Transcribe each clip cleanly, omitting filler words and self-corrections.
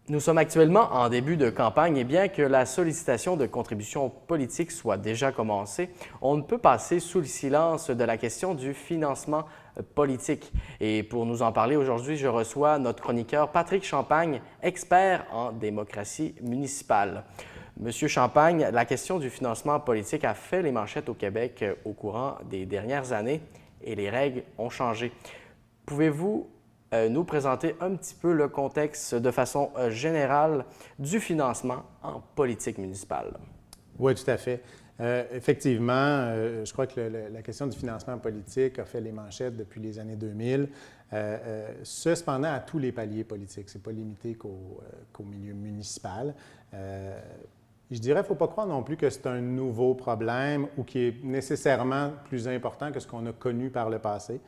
Nous sommes actuellement en début de campagne et bien que la sollicitation de contributions politiques soit déjà commencée, on ne peut passer sous le silence de la question du financement politique. Et pour nous en parler aujourd'hui, je reçois notre chroniqueur Patrick Champagne, expert en démocratie municipale. Monsieur Champagne, la question du financement politique a fait les manchettes au Québec au courant des dernières années et les règles ont changé. Pouvez-vous nous présenter un petit peu le contexte de façon générale du financement en politique municipale? Oui, tout à fait. Effectivement, je crois que la question du financement politique a fait les manchettes depuis les années 2000. Cependant, à tous les paliers politiques. Ce n'est pas limité qu'au milieu municipal. Je dirais qu'il ne faut pas croire non plus que c'est un nouveau problème ou qui est nécessairement plus important que ce qu'on a connu par le passé.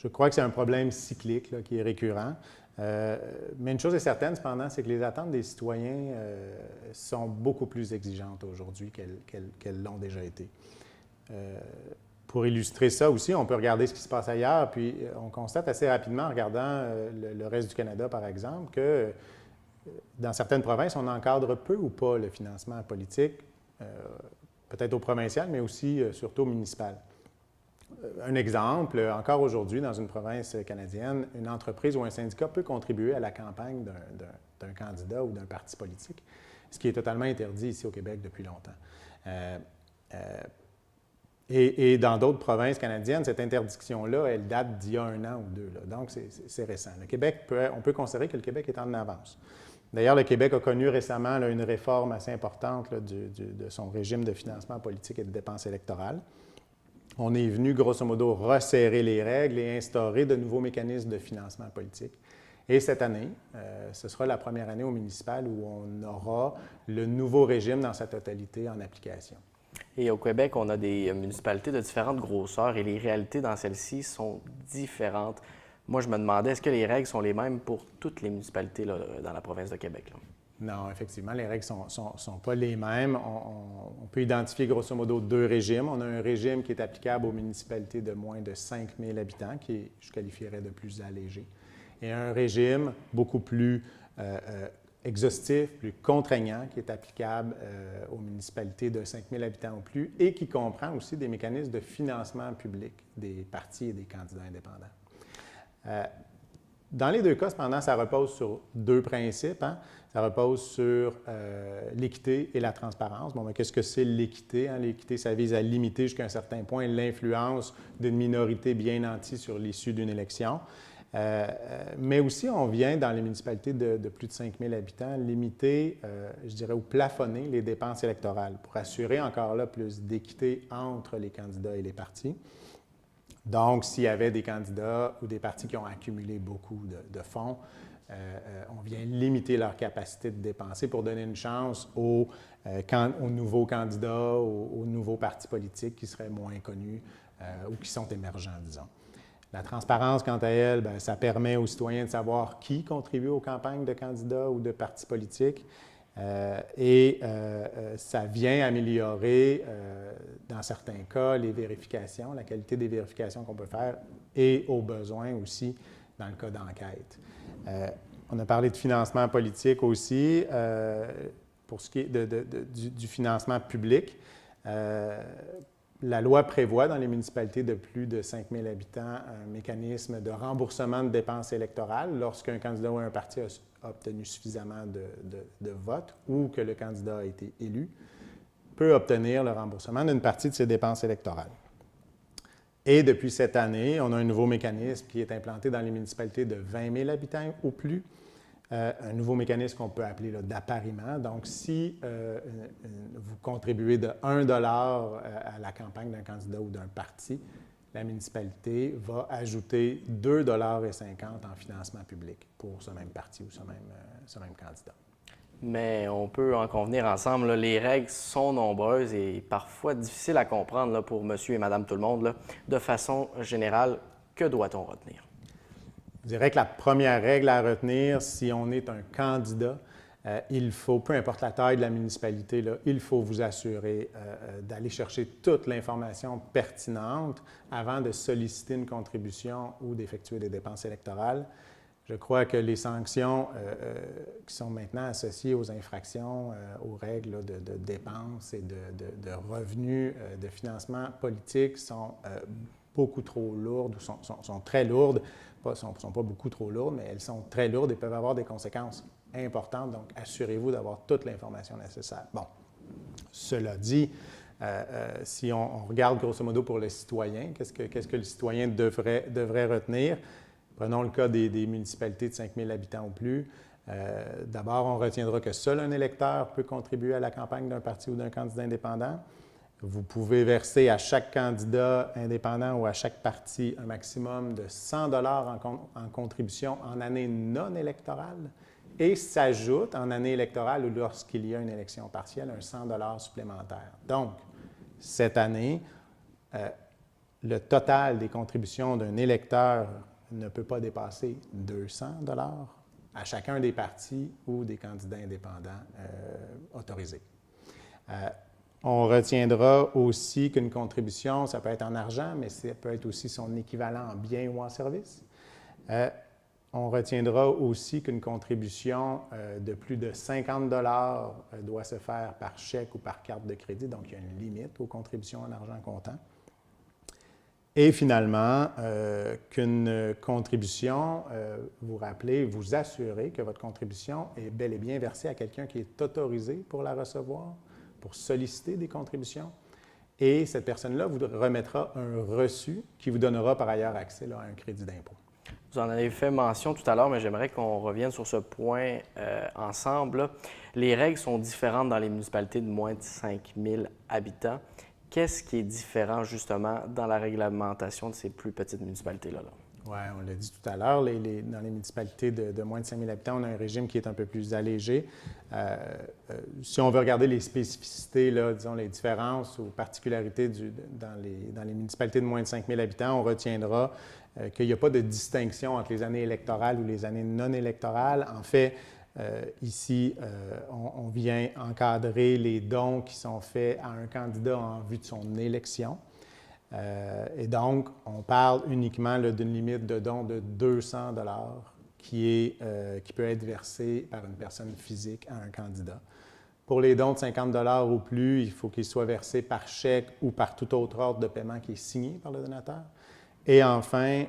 Je crois que c'est un problème cyclique là, qui est récurrent. Mais une chose est certaine, cependant, c'est que les attentes des citoyens sont beaucoup plus exigeantes aujourd'hui qu'elles l'ont déjà été. Pour illustrer ça aussi, on peut regarder ce qui se passe ailleurs, puis on constate assez rapidement en regardant le reste du Canada, par exemple, que dans certaines provinces, on encadre peu ou pas le financement politique, peut-être au provincial, mais aussi surtout au municipal. Un exemple, encore aujourd'hui, dans une province canadienne, une entreprise ou un syndicat peut contribuer à la campagne d'un candidat ou d'un parti politique, ce qui est totalement interdit ici au Québec depuis longtemps. Et dans d'autres provinces canadiennes, cette interdiction-là, elle date d'il y a 1 an ou 2. Là. Donc, c'est récent. Le Québec, on peut considérer que le Québec est en avance. D'ailleurs, le Québec a connu récemment là, une réforme assez importante là, de son régime de financement politique et de dépenses électorales. On est venu, grosso modo, resserrer les règles et instaurer de nouveaux mécanismes de financement politique. Et cette année, ce sera la première année au municipal où on aura le nouveau régime dans sa totalité en application. Et au Québec, on a des municipalités de différentes grosseurs et les réalités dans celles-ci sont différentes. Moi, je me demandais, est-ce que les règles sont les mêmes pour toutes les municipalités là, dans la province de Québec? Là? Non, effectivement, les règles ne sont pas les mêmes. On peut identifier grosso modo 2 régimes. On a un régime qui est applicable aux municipalités de moins de 5 000 habitants, qui je qualifierais de plus allégé, et un régime beaucoup plus exhaustif, plus contraignant, qui est applicable aux municipalités de 5 000 habitants ou plus, et qui comprend aussi des mécanismes de financement public des partis et des candidats indépendants. Dans les 2 cas, cependant, ça repose sur 2 principes. Hein? Ça repose sur l'équité et la transparence. Bon, mais qu'est-ce que c'est l'équité? Hein? L'équité, ça vise à limiter jusqu'à un certain point l'influence d'une minorité bien nantie sur l'issue d'une élection. Mais aussi, on vient, dans les municipalités de plus de 5 000 habitants, limiter, je dirais, ou plafonner les dépenses électorales pour assurer encore là plus d'équité entre les candidats et les partis. Donc, s'il y avait des candidats ou des partis qui ont accumulé beaucoup de fonds, on vient limiter leur capacité de dépenser pour donner une chance aux nouveaux candidats, aux nouveaux partis politiques qui seraient moins connus ou qui sont émergents, disons. La transparence, quant à elle, bien, ça permet aux citoyens de savoir qui contribue aux campagnes de candidats ou de partis politiques. Ça vient améliorer, dans certains cas, les vérifications, la qualité des vérifications qu'on peut faire et aux besoins aussi dans le cas d'enquête. On a parlé de financement politique aussi. Pour ce qui est du financement public, la loi prévoit dans les municipalités de plus de 5 000 habitants un mécanisme de remboursement de dépenses électorales lorsqu'un candidat ou un parti a obtenu suffisamment de votes ou que le candidat a été élu, peut obtenir le remboursement d'une partie de ses dépenses électorales. Et depuis cette année, on a un nouveau mécanisme qui est implanté dans les municipalités de 20 000 habitants ou plus, un nouveau mécanisme qu'on peut appeler d'appariement. Donc, si vous contribuez de 1 $ à la campagne d'un candidat ou d'un parti, la municipalité va ajouter 2,50 $ en financement public pour ce même parti ou ce même candidat. Mais on peut en convenir ensemble, là, les règles sont nombreuses et parfois difficiles à comprendre là, pour monsieur et madame tout le monde. Là. De façon générale, que doit-on retenir? Je dirais que la première règle à retenir, si on est un candidat, il faut, peu importe la taille de la municipalité, là, il faut vous assurer d'aller chercher toute l'information pertinente avant de solliciter une contribution ou d'effectuer des dépenses électorales. Je crois que les sanctions qui sont maintenant associées aux infractions, aux règles là, de dépenses et de revenus de financement politique sont beaucoup trop lourdes ou sont très lourdes. Ne sont pas beaucoup trop lourdes, mais elles sont très lourdes et peuvent avoir des conséquences importantes. Donc, assurez-vous d'avoir toute l'information nécessaire. Bon, cela dit, si on regarde grosso modo pour le citoyen, qu'est-ce que le citoyen devrait retenir? Prenons le cas des municipalités de 5 000 habitants ou plus. D'abord, on retiendra que seul un électeur peut contribuer à la campagne d'un parti ou d'un candidat indépendant. Vous pouvez verser à chaque candidat indépendant ou à chaque parti un maximum de 100 en contribution en année non électorale et s'ajoute en année électorale ou lorsqu'il y a une élection partielle un 100 supplémentaire. Donc, cette année, le total des contributions d'un électeur ne peut pas dépasser 200 à chacun des partis ou des candidats indépendants autorisés. On retiendra aussi qu'une contribution, ça peut être en argent, mais ça peut être aussi son équivalent en biens ou en services. On retiendra aussi qu'une contribution de plus de 50 doit se faire par chèque ou par carte de crédit, donc il y a une limite aux contributions en argent comptant. Et finalement, qu'une contribution, vous rappelez, vous assurez que votre contribution est bel et bien versée à quelqu'un qui est autorisé pour la recevoir, pour solliciter des contributions. Et cette personne-là vous remettra un reçu qui vous donnera par ailleurs accès là, à un crédit d'impôt. Vous en avez fait mention tout à l'heure, mais j'aimerais qu'on revienne sur ce point ensemble. Là. Les règles sont différentes dans les municipalités de moins de 5 000 habitants. Qu'est-ce qui est différent justement dans la réglementation de ces plus petites municipalités-là? Oui, on l'a dit tout à l'heure, dans les municipalités de moins de 5 000 habitants, on a un régime qui est un peu plus allégé. Si on veut regarder les spécificités, là, disons les différences ou particularités dans les municipalités de moins de 5 000 habitants, on retiendra qu'il n'y a pas de distinction entre les années électorales ou les années non électorales. En fait, ici, on vient encadrer les dons qui sont faits à un candidat en vue de son élection. Et donc, on parle uniquement d'une limite de dons de 200 qui peut être versée par une personne physique à un candidat. Pour les dons de 50 ou plus, il faut qu'ils soient versés par chèque ou par tout autre ordre de paiement qui est signé par le donateur. Et enfin,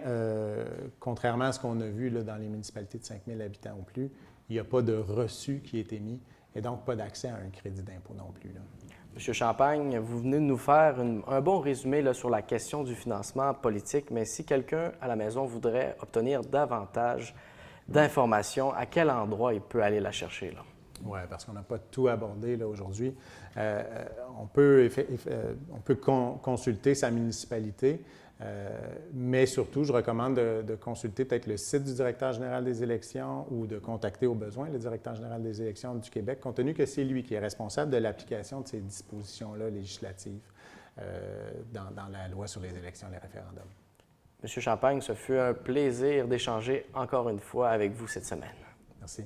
contrairement à ce qu'on a vu là, dans les municipalités de 5 000 habitants ou plus, il n'y a pas de reçu qui est émis et donc pas d'accès à un crédit d'impôt non plus. Là. Monsieur Champagne, vous venez de nous faire un bon résumé là, sur la question du financement politique, mais si quelqu'un à la maison voudrait obtenir davantage d'informations, à quel endroit il peut aller la chercher? Oui, parce qu'on n'a pas tout abordé là, aujourd'hui. On peut consulter sa municipalité, mais surtout, je recommande de consulter peut-être le site du directeur général des élections ou de contacter au besoin le directeur général des élections du Québec, compte tenu que c'est lui qui est responsable de l'application de ces dispositions-là législatives dans la loi sur les élections et les référendums. Monsieur Champagne, ce fut un plaisir d'échanger encore une fois avec vous cette semaine. Merci.